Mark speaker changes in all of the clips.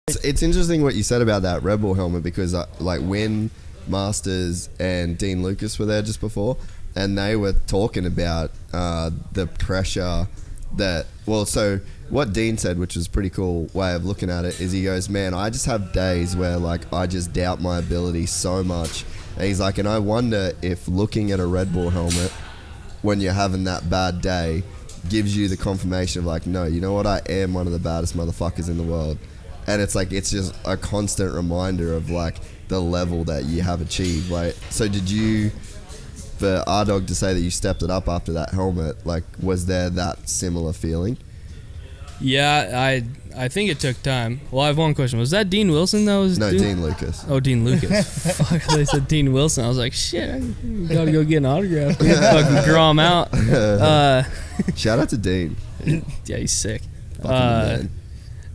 Speaker 1: It's interesting what you said about that Red Bull helmet because like Win Masters and Dean Lucas were there just before, and they were talking about the pressure that, well, so what Dean said, which was a pretty cool way of looking at it, is he goes, man, I just have days where like I just doubt my ability so much. And he's like, and I wonder if looking at a Red Bull helmet when you're having that bad day gives you the confirmation of like, no, you know what, I am one of the baddest motherfuckers in the world. And it's like, it's just a constant reminder of like the level that you have achieved. Like, so did you, for R-Dog to say that you stepped it up after that helmet, like, was there that similar feeling?
Speaker 2: Yeah, I think it took time. Well, I have one question. Was that Dean Wilson that was
Speaker 1: Dean Lucas.
Speaker 2: Oh, Dean Lucas. Fuck, they said Dean Wilson. I was like, shit, I gotta go get an autograph. Fucking draw him out.
Speaker 1: Shout out to Dean.
Speaker 2: Yeah, he's sick.
Speaker 1: Fucking the man.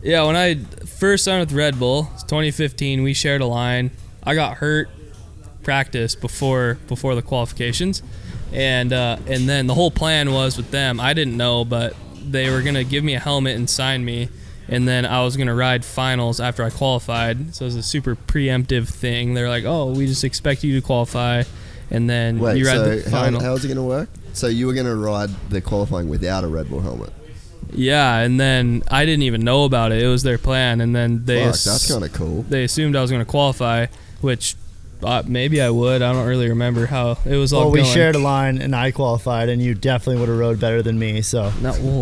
Speaker 2: Yeah, when I first signed with Red Bull, it's 2015, we shared a line. I got hurt practice before the qualifications, and then the whole plan was with them, I didn't know, but they were gonna give me a helmet and sign me, and then I was gonna ride finals after I qualified. So it was a super preemptive thing. They're like, oh, we just expect you to qualify, and then you ride the final.
Speaker 1: How's it gonna work? So you were gonna ride the qualifying without a Red Bull helmet?
Speaker 2: Yeah, and then I didn't even know about it. It was their plan, and then
Speaker 1: that's kind of cool.
Speaker 2: They assumed I was going to qualify, which maybe I would. I don't really remember how it was all going.
Speaker 3: Well, we shared a line, and I qualified, and you definitely would have rode better than me. So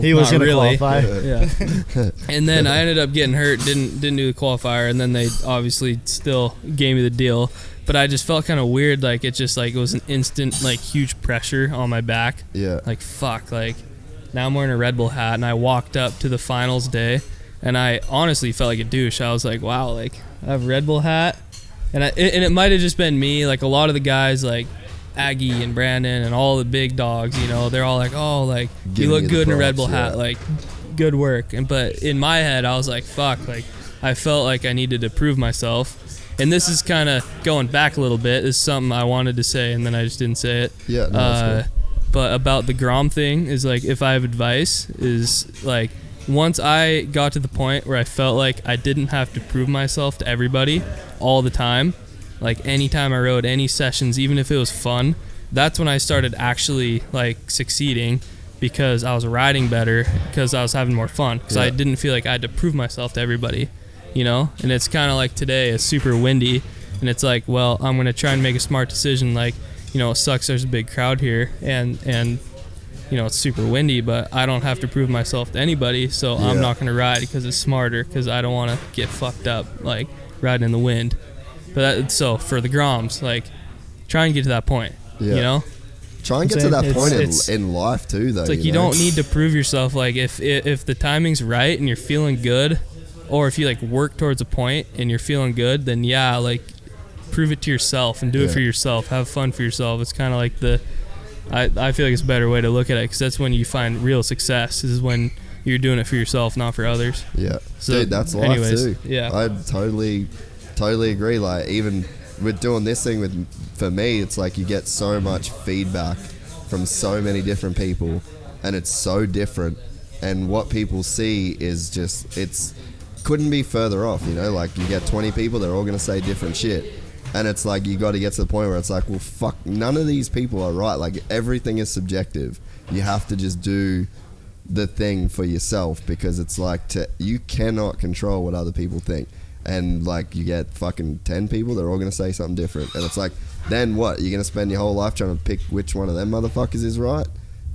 Speaker 3: he was going to qualify.
Speaker 2: Yeah. And then I ended up getting hurt. Didn't do the qualifier, and then they obviously still gave me the deal. But I just felt kind of weird. Like it was an instant, like huge pressure on my back.
Speaker 1: Yeah.
Speaker 2: Like fuck, like. Now I'm wearing a Red Bull hat, and I walked up to the finals day, and I honestly felt like a douche. I was like, wow, like, I have a Red Bull hat, and it might have just been me. Like, a lot of the guys, like Aggie and Brandon and all the big dogs, you know, they're all like, oh, like, you look good in a Red Bull hat, like, good work. But in my head, I was like, fuck, like, I felt like I needed to prove myself. And this is kind of going back a little bit. This is something I wanted to say, and then I just didn't say it.
Speaker 1: Yeah, no, that's cool.
Speaker 2: But about the Grom thing is like, if I have advice, is like, once I got to the point where I felt like I didn't have to prove myself to everybody all the time, like anytime I rode any sessions, even if it was fun, that's when I started actually like succeeding, because I was riding better, because I was having more fun, because I didn't feel like I had to prove myself to everybody, you know? And it's kind of like today, it's super windy, and it's like, well, I'm going to try and make a smart decision, like, you know, it sucks there's a big crowd here, and you know, it's super windy, but I don't have to prove myself to anybody, so I'm not going to ride because it's smarter, because I don't want to get fucked up, like, riding in the wind. But so, for the Groms, like, try and get to that point, you know?
Speaker 1: Try and get to that point in life, too, though.
Speaker 2: It's like, you don't need to prove yourself. Like, if the timing's right and you're feeling good, or if you, like, work towards a point and you're feeling good, then, yeah, like, prove it to yourself and do it for yourself. Have fun for yourself. It's kind of like I feel like it's a better way to look at it, because that's when you find real success, is when you're doing it for yourself, not for others. Yeah.
Speaker 1: So, dude, that's life too.
Speaker 2: Yeah.
Speaker 1: I totally agree. Like, even with doing this thing for me, it's like you get so much feedback from so many different people, and it's so different, and what people see is just, it's couldn't be further off, you know? Like, you get 20 people, they're all going to say different shit. And it's like, you got to get to the point where it's like, well, fuck, none of these people are right. Like, everything is subjective. You have to just do the thing for yourself, because it's like, you cannot control what other people think. And like, you get fucking 10 people, they're all going to say something different. And it's like, then what? You're going to spend your whole life trying to pick which one of them motherfuckers is right?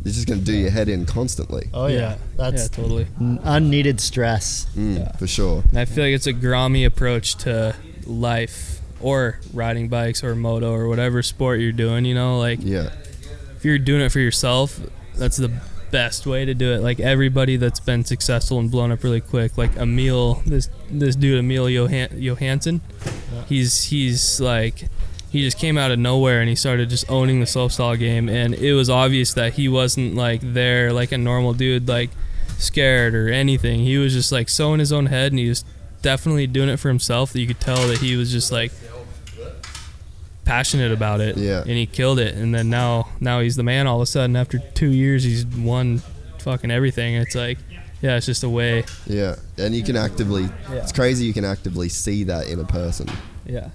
Speaker 1: You're just going to do your head in constantly.
Speaker 3: Oh, yeah. That's
Speaker 2: totally
Speaker 3: unneeded stress.
Speaker 1: For sure.
Speaker 2: And I feel like it's a Grommy approach to life, or riding bikes, or moto, or whatever sport you're doing, you know? Like, if you're doing it for yourself, that's the best way to do it. Like, everybody that's been successful and blown up really quick, like this dude Emil Johansson, he's like, he just came out of nowhere and he started just owning the slopestyle game, and it was obvious that he wasn't like there like a normal dude, like scared or anything. He was just like so in his own head, and he was definitely doing it for himself, that you could tell that he was just like passionate about it. And he killed it, and then now he's the man all of a sudden. After 2 years, he's won fucking everything. It's like, yeah, it's just a way.
Speaker 1: Yeah, and you can actively. It's crazy. You can actively see that in a person.
Speaker 2: Yeah.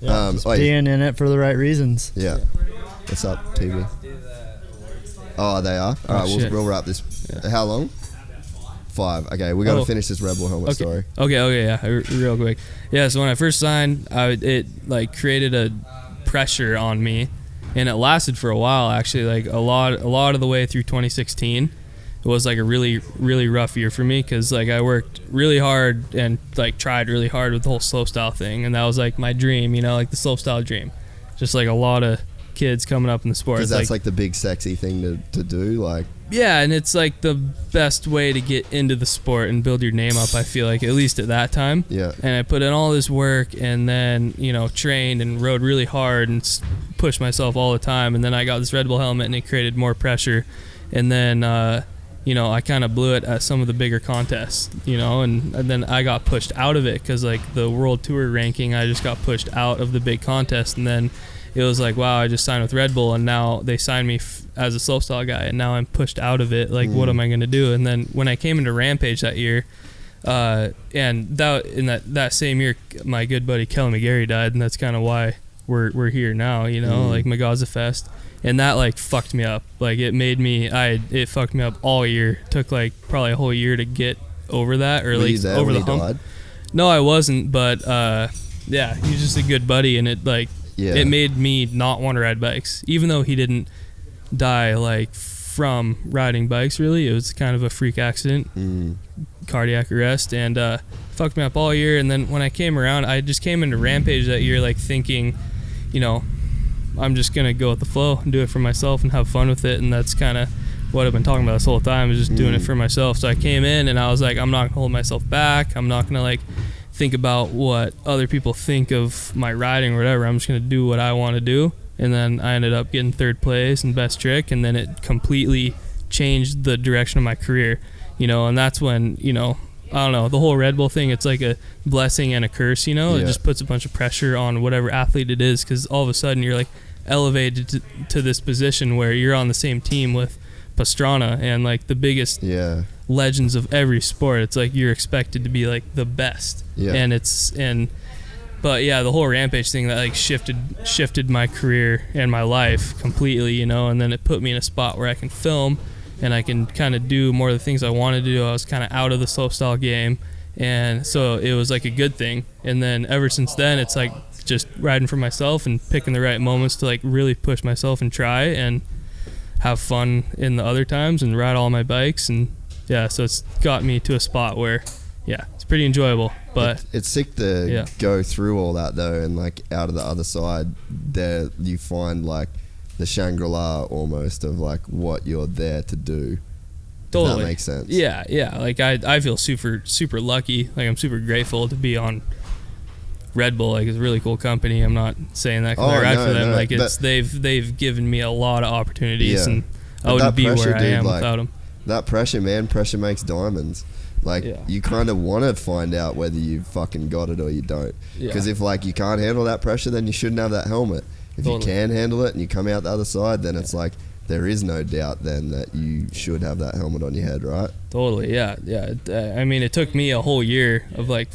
Speaker 3: Just being in it for the right reasons.
Speaker 1: Yeah. What's up, TV? Oh, they are. All right, we'll wrap this. Yeah. How long? 5. Okay, we got to finish this Rebel helmet story.
Speaker 2: Okay, yeah, real quick. Yeah, so when I first signed, it like created a pressure on me, and it lasted for a while actually. Like a lot of the way through 2016. It was like a really, really rough year for me because like I worked really hard and like tried really hard with the whole slopestyle thing, and that was like my dream, you know, like the slopestyle dream. Just like a lot of kids coming up in the sport.
Speaker 1: Because that's like the big sexy thing to do, like.
Speaker 2: Yeah, and it's like the best way to get into the sport and build your name up, I feel like, at least at that time.
Speaker 1: Yeah.
Speaker 2: And I put in all this work and then, you know, trained and rode really hard and pushed myself all the time, and then I got this Red Bull helmet and it created more pressure, and then you know, I kind of blew it at some of the bigger contests, you know, and then I got pushed out of it because, like, the World Tour ranking, I just got pushed out of the big contest, and then it was like, wow, I just signed with Red Bull, and now they signed me as a slopestyle guy, and now I'm pushed out of it. Like, what am I going to do? And then when I came into Rampage that year, and that same year, my good buddy Kelly McGarry died, and that's kind of why we're here now, you know, like Magaza Fest. And that like fucked me up. Like it fucked me up all year. Took like probably a whole year to get over that, or like over the hump. No, I wasn't, but yeah, he was just a good buddy, and it like it made me not want to ride bikes. Even though he didn't die like from riding bikes, really, it was kind of a freak accident, cardiac arrest, and fucked me up all year. And then when I came around, I just came into Rampage that year like thinking, you know, I'm just going to go with the flow and do it for myself and have fun with it. And that's kind of what I've been talking about this whole time, is just doing it for myself. So I came in and I was like, I'm not going to hold myself back. I'm not going to like think about what other people think of my riding or whatever. I'm just going to do what I want to do. And then I ended up getting 3rd place and best trick. And then it completely changed the direction of my career, you know, and that's when, you know, I don't know, the whole Red Bull thing, it's like a blessing and a curse, you know. It just puts a bunch of pressure on whatever athlete it is, because all of a sudden you're like elevated to this position where you're on the same team with Pastrana and like the biggest legends of every sport. It's like you're expected to be like the best, but yeah, the whole Rampage thing that like shifted my career and my life completely, you know. And then it put me in a spot where I can film and I can kind of do more of the things I wanted to do. I was kind of out of the slopestyle game, and so it was like a good thing. And then ever since then, it's like just riding for myself and picking the right moments to like really push myself and try and have fun in the other times and ride all my bikes. And yeah, so it's got me to a spot where it's pretty enjoyable. But
Speaker 1: it's sick to go through all that though, and like out of the other side there you find like the Shangri-La almost of like what you're there to do.
Speaker 2: Totally.
Speaker 1: If that makes sense.
Speaker 2: Yeah. Like I feel super, super lucky. Like I'm super grateful to be on Red Bull. Like it's a really cool company. I'm not saying that because I ride for them. Like it's they've given me a lot of opportunities, and I wouldn't be where I am without them.
Speaker 1: That pressure, man. Pressure makes diamonds. Like you kind of want to find out whether you fucking got it or you don't. Because if like you can't handle that pressure, then you shouldn't have that helmet. If you can handle it and you come out the other side, then it's like there is no doubt then that you should have that helmet on your head, right?
Speaker 2: Totally, yeah. I mean, it took me a whole year of like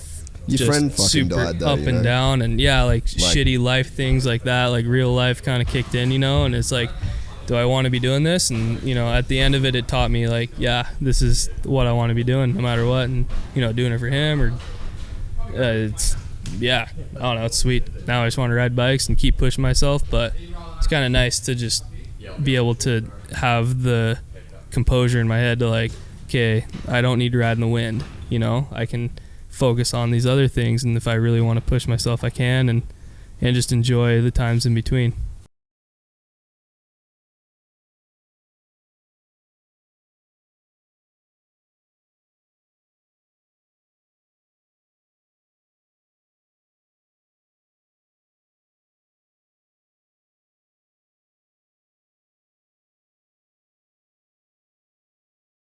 Speaker 1: your
Speaker 2: just
Speaker 1: friend fucking
Speaker 2: super
Speaker 1: died though,
Speaker 2: up and down, and like shitty life things like that, like real life kind of kicked in, you know. And it's like, do I want to be doing this? And you know, at the end of it, it taught me like, this is what I want to be doing no matter what, and you know, doing it for him or it's. I don't know, it's sweet. Now I just want to ride bikes and keep pushing myself, but it's kind of nice to just be able to have the composure in my head to like, okay, I don't need to ride in the wind, you know. I can focus on these other things, and if I really want to push myself, I can, and just enjoy the times in between.